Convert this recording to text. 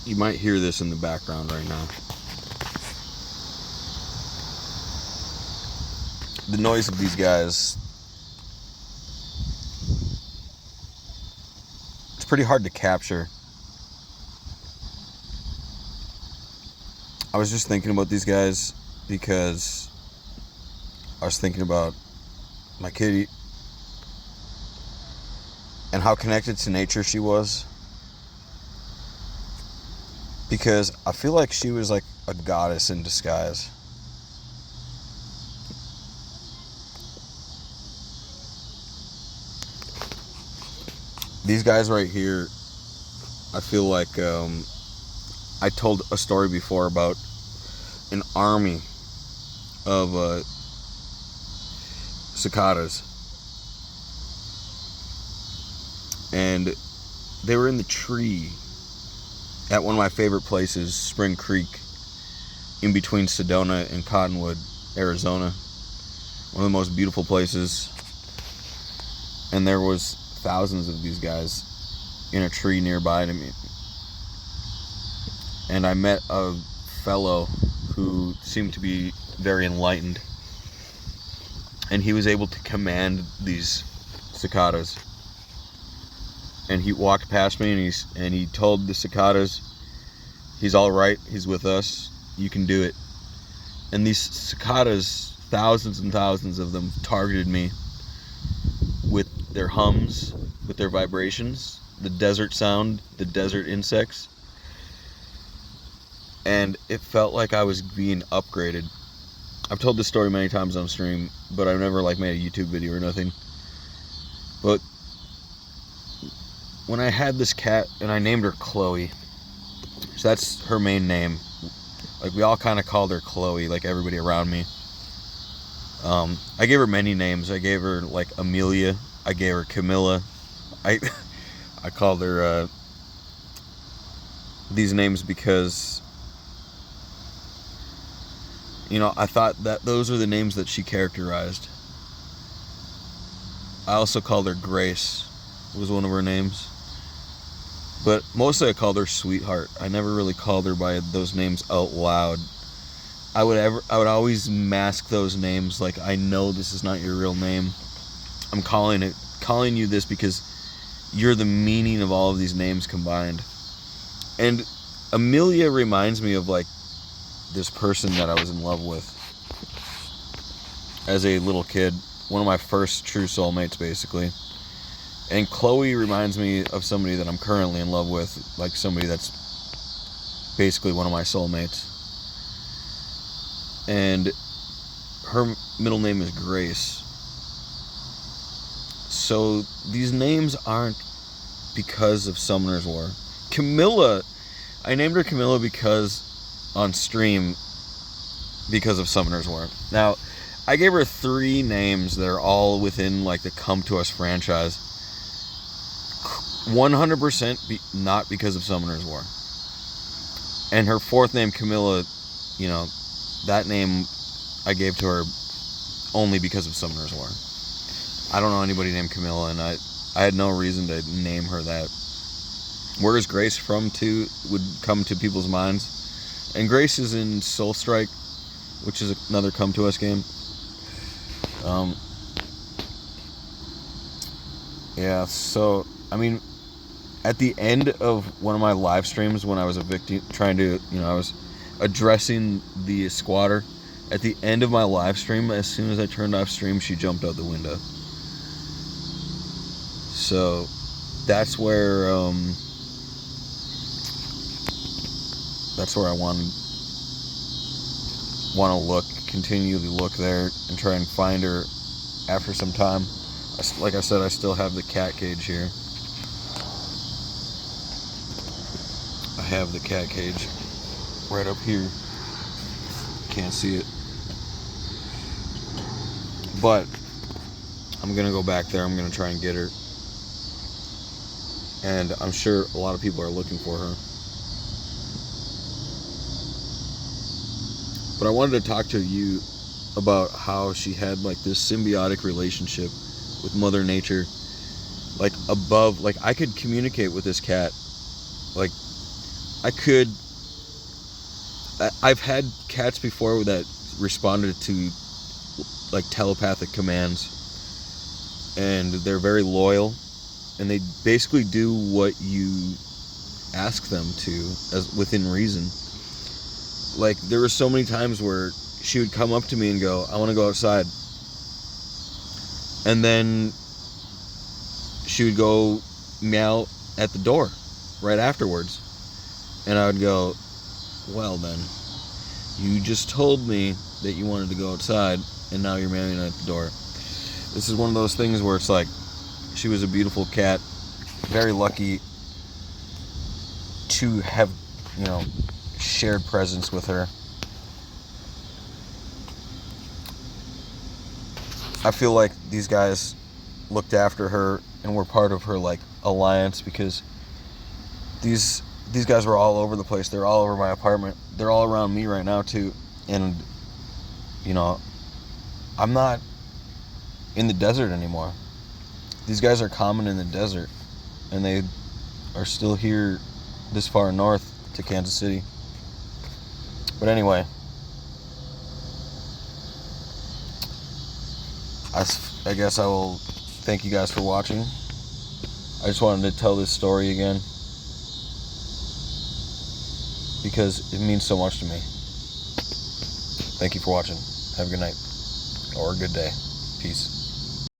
You might hear this in the background right now. The noise of these guys, it's pretty hard to capture. I was just thinking about these guys because I was thinking about my kitty and how connected to nature she was. Because I feel like she was like a goddess in disguise. These guys right here, I feel like I told a story before about an army of cicadas. And they were in the tree at one of my favorite places, Spring Creek, in between Sedona and Cottonwood, Arizona. One of the most beautiful places. And there was thousands of these guys in a tree nearby to me. And I met a fellow who seemed to be very enlightened. And he was able to command these cicadas. And he walked past me and he told the cicadas, he's all right, he's with us, you can do it. And these cicadas, thousands and thousands of them, targeted me with their hums, with their vibrations, the desert sound, the desert insects. And it felt like I was being upgraded. I've told this story many times on stream, but I've never like made a YouTube video or nothing. But when I had this cat, and I named her Chloe, so that's her main name. Like, we all kind of called her Chloe, like everybody around me. I gave her many names. I gave her, like, Amelia. I gave her Camilla. I called her these names because, you know, I thought that those are the names that she characterized. I also called her Grace, was one of her names. But mostly I called her Sweetheart. I never really called her by those names out loud. I would always mask those names, like, I know this is not your real name. I'm calling you this because you're the meaning of all of these names combined. And Amelia reminds me of, like, this person that I was in love with as a little kid. One of my first true soulmates, basically. And Chloe reminds me of somebody that I'm currently in love with, like somebody that's basically one of my soulmates. And her middle name is Grace. So these names aren't because of Summoner's War. Camilla, I named her Camilla because on stream because of Summoner's War. Now, I gave her 3 names that are all within like the Come To Us franchise. 100% not because of Summoner's War. And her 4th name, Camilla, you know, that name I gave to her only because of Summoner's War. I don't know anybody named Camilla, and I had no reason to name her that. Where is Grace from, too, would come to people's minds. And Grace is in Soul Strike, which is another Come To Us game. Yeah, so, I mean, at the end of one of my live streams when I was I was addressing the squatter. At the end of my live stream, as soon as I turned off stream, she jumped out the window. So, that's where I want to continually look there and try and find her after some time. Like I said, I still have the cat cage here. I have the cat cage right up here. Can't see it. But I'm going to go back there. I'm going to try and get her. And I'm sure a lot of people are looking for her. But I wanted to talk to you about how she had like this symbiotic relationship with Mother Nature. Like above, like I could communicate with this cat like I've had cats before that responded to like telepathic commands, and they're very loyal, and they basically do what you ask them to, as within reason. Like, there were so many times where she would come up to me and go, I want to go outside, and then she would go meow at the door right afterwards, and I would go, well then, you just told me that you wanted to go outside, and now you're meowing at the door. This is one of those things where it's like, she was a beautiful cat, very lucky to have, shared presence with her. I feel like these guys looked after her and were part of her like alliance, because these guys were all over the place. They're all over my apartment. They're all around me right now too. And I'm not in the desert anymore. These guys are common in the desert, and they are still here this far north to Kansas City. But anyway, I guess I will thank you guys for watching. I just wanted to tell this story again because it means so much to me. Thank you for watching. Have a good night or a good day. Peace.